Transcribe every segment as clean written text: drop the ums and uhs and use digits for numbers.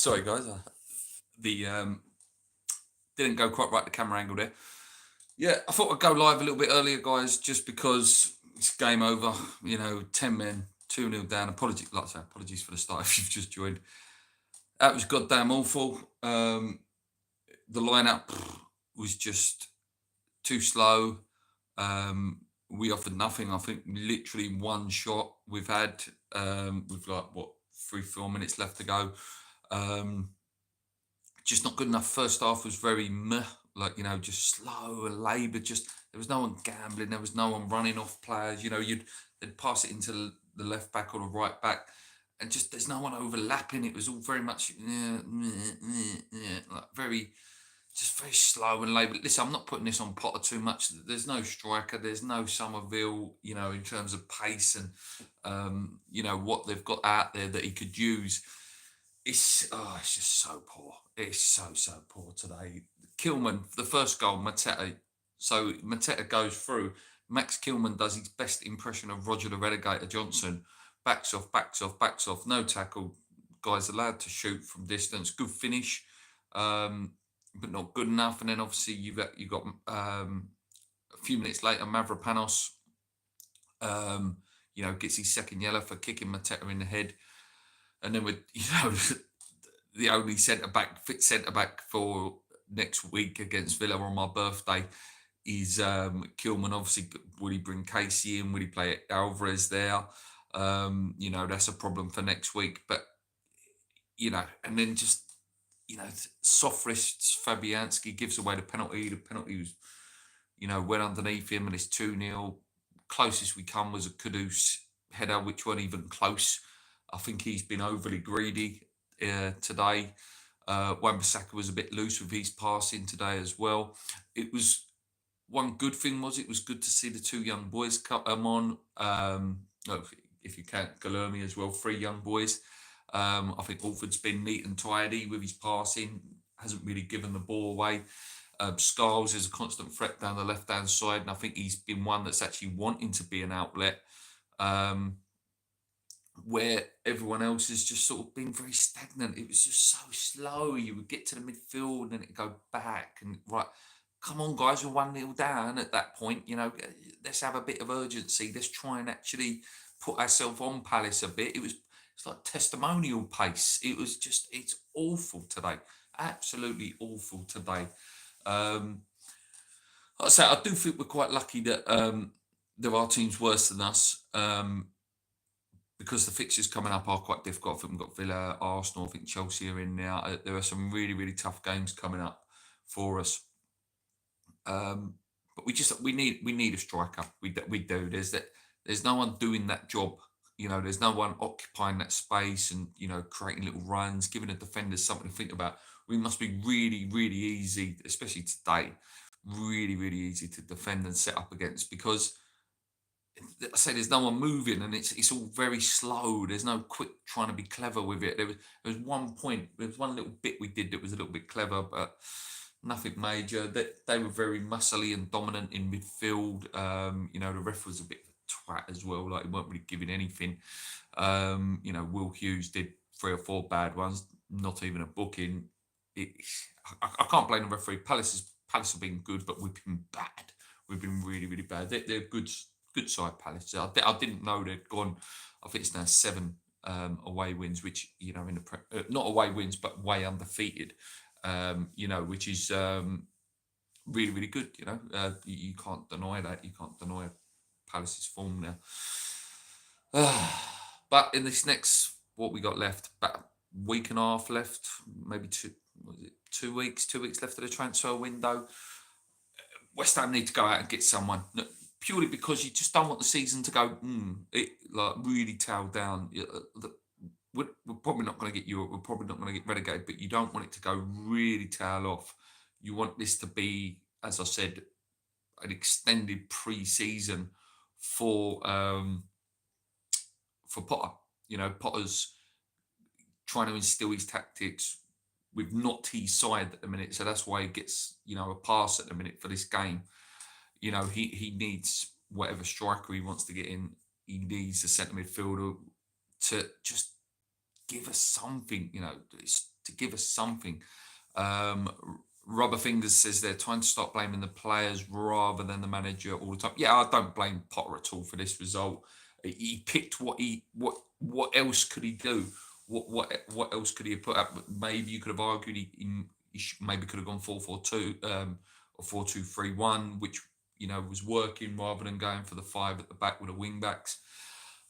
Sorry, guys. The didn't go quite right. The camera angle there. Yeah, I thought I'd go live a little bit earlier, guys, just because it's game over. 10 men, 2-0 down. Apologies, like I say, apologies for the start if you've just joined. That was goddamn awful. The lineup was just too slow. We offered nothing. I think literally one shot we've had with like what 3-4 minutes left to go. Just not good enough. First half was very meh, like just slow and laboured. Just there was no one gambling. There was no one running off players. They'd pass it into the left back or the right back, and just there's no one overlapping. It was all very much like very slow and laboured. Listen, I'm not putting this on Potter too much. There's no striker. There's no Somerville. In terms of pace and what they've got out there that he could use. It's just so poor. It's so poor today. Kilman, the first goal, Mateta. So Mateta goes through. Max Kilman does his best impression of Roger the Relegator Johnson. Backs off. No tackle. Guy's allowed to shoot from distance. Good finish, but not good enough. And then obviously you got a few minutes later, Mavropanos, gets his second yellow for kicking Mateta in the head. And then with the only fit centre back for next week against Villa on my birthday is Kilman. Obviously, will he bring Casey in? Will he play Alvarez there? That's a problem for next week. But and then just soft wrists. Fabianski gives away the penalty. The penalty was went underneath him, and it's 2-0. Closest we come was a Kudus header, which weren't even close. I think he's been overly greedy today. Wan-Bissaka was a bit loose with his passing today as well. It was one good thing it was good to see the two young boys come on. If you count Galermi as well, 3 young boys. I think Alford's been neat and tidy with his passing, hasn't really given the ball away. Scarles is a constant threat down the left-hand side, and I think he's been one that's actually wanting to be an outlet. Where everyone else has just sort of been very stagnant. It was just so slow. You would get to the midfield and then it'd go back. And right, come on, guys, we're 1-0 down at that point. Let's have a bit of urgency. Let's try and actually put ourselves on Palace a bit. It's like testimonial pace. It's awful today. Absolutely awful today. Like I say, I do think we're quite lucky that there are teams worse than us. Because the fixtures coming up are quite difficult. I think we've got Villa, Arsenal, I think Chelsea are in now. There are some really, really tough games coming up for us. But we need a striker. We do. There's no one doing that job. There's no one occupying that space and creating little runs, giving the defenders something to think about. We must be really, really easy, especially today, really, really easy to defend and set up against because I say there's no one moving and it's all very slow. There's no quick trying to be clever with it. There was one point, there was one little bit we did that was a little bit clever, but nothing major. They were very muscly and dominant in midfield. The ref was a bit of a twat as well. Like he weren't really giving anything. Will Hughes did 3 or 4 bad ones, not even a booking. I can't blame the referee. Palace have been good, but we've been bad. We've been really, really bad. They're good side, Palace. I didn't know they'd gone. I think it's now 7 away wins, which in the not away wins, but way undefeated. Which is really, really good. You can't deny that. You can't deny Palace's form now. But in this next, what we got left, about a week and a half left, maybe 2 weeks. 2 weeks left of the transfer window. West Ham need to go out and get someone. Purely because you just don't want the season to go really tail down. We're probably not going to get Europe. We're probably not going to get relegated, but you don't want it to go really tail off. You want this to be, as I said, an extended pre-season for Potter. Potter's trying to instill his tactics with not his side at the minute, so that's why he gets a pass at the minute for this game. He needs whatever striker he wants to get in. He needs a centre midfielder to just give us something, to to give us something. Rubber Fingers says they're trying to start blaming the players rather than the manager all the time. Yeah, I don't blame Potter at all for this result. He picked what else could he do? What else could he have put up? Maybe you could have argued he maybe could have gone 4-4-2 or 4-2-3-1, which was working rather than going for the 5 at the back with the wing backs.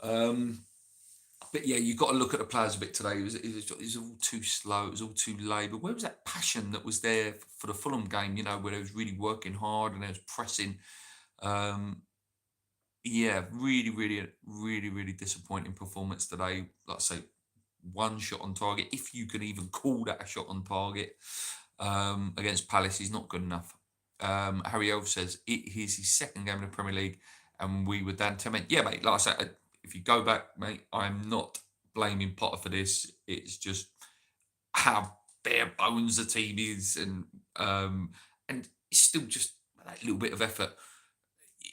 But yeah, you've got to look at the players a bit today. It was all too slow. It was all too laboured. Where was that passion that was there for the Fulham game? Where they was really working hard and they was pressing. Yeah, really, really, really, really disappointing performance today. Like I say, one shot on target, if you can even call that a shot on target, against Palace, is not good enough. Harry Elf says he's his second game in the Premier League, and we were down 10 men. Yeah, mate. Like I said, if you go back, mate, I'm not blaming Potter for this. It's just how bare bones the team is, and it's still just that little bit of effort.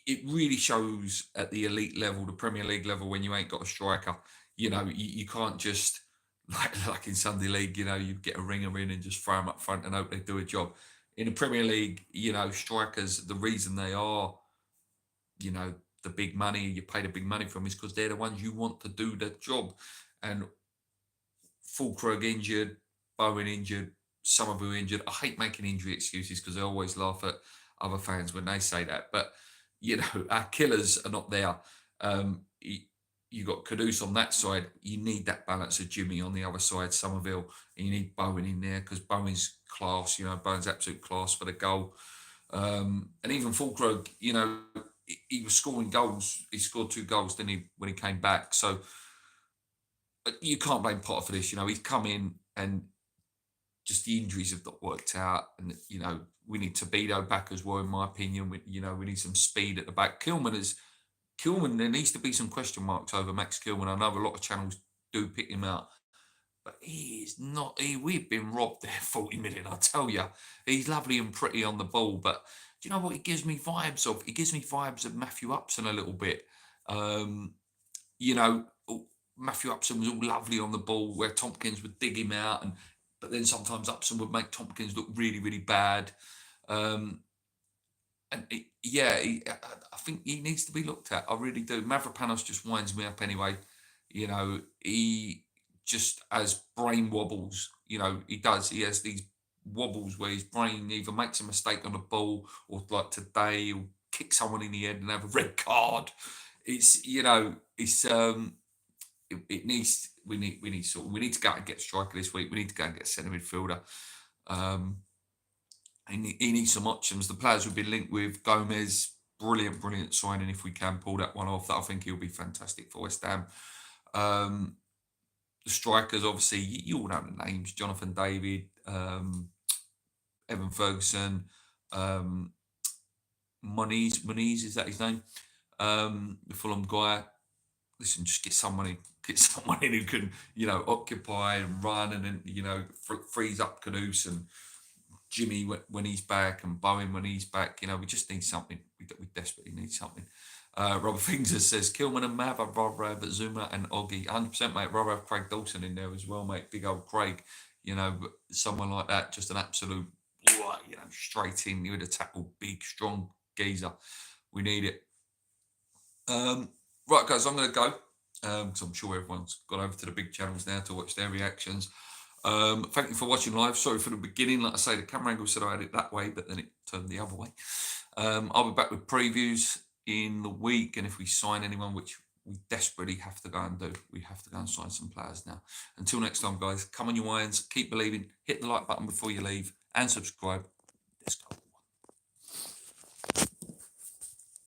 It really shows at the elite level, the Premier League level, when you ain't got a striker. You can't just like in Sunday League. You get a ringer in and just throw them up front and hope they do a job. In the Premier League, strikers, the reason they are, the big money, you pay the big money from, is because they're the ones you want to do the job. And Fulkrug injured, Bowen injured, Somerville injured. I hate making injury excuses because I always laugh at other fans when they say that. But, our killers are not there. You got Kudus on that side. You need that balance of Jimmy on the other side, Somerville, and you need Bowen in there because Bowen's class. Bowen's absolute class for the goal. And even Fulkrug, he was scoring goals. He scored 2 goals, didn't he, when he came back? So you can't blame Potter for this. He's come in and just the injuries have not worked out. And, we need Tobido back as well, in my opinion. We need some speed at the back. Kilman, there needs to be some question marks over Max Kilman. I know a lot of channels do pick him out, but he is not. We've been robbed there, 40 million. I tell you, he's lovely and pretty on the ball, but do you know what he gives me vibes of? He gives me vibes of Matthew Upson a little bit. Matthew Upson was all lovely on the ball, where Tompkins would dig him out, but then sometimes Upson would make Tompkins look really, really bad. I think he needs to be looked at. I really do. Mavropanos just winds me up anyway. He just has brain wobbles. He does. He has these wobbles where his brain either makes a mistake on the ball, or like today, he'll kick someone in the head and have a red card. We need to go and get a striker this week. We need to go and get a centre midfielder. He needs some options. The players we've been linked with, Gomez, brilliant signing. If we can pull that one off, I think he'll be fantastic for West Ham. The strikers, obviously, you all know the names: Jonathan David, Evan Ferguson, Moniz, is that his name? The Fulham guy. Listen, just get someone in who can, occupy and run, and then, freeze up Kudus and Jimmy when he's back, and Bowen when he's back. We just need something. We desperately need something. Robert Fingers says, Kilman and Mav, I'd rather have Zuma and Oggy. 100%, mate. Rather have Craig Dawson in there as well, mate. Big old Craig. Someone like that, just an absolute, straight in. You would have tackled big, strong geezer. We need it. Right, guys, I'm going to go, because I'm sure everyone's gone over to the big channels now to watch their reactions. Thank you for watching live. Sorry for the beginning. Like I say, the camera angle said I had it that way, but then it turned the other way. I'll be back with previews in the week, and if we sign anyone, which we desperately have to go and do, we have to go and sign some players now. Until next time, guys, come on your irons, keep believing, hit the like button before you leave, and subscribe. Let's go.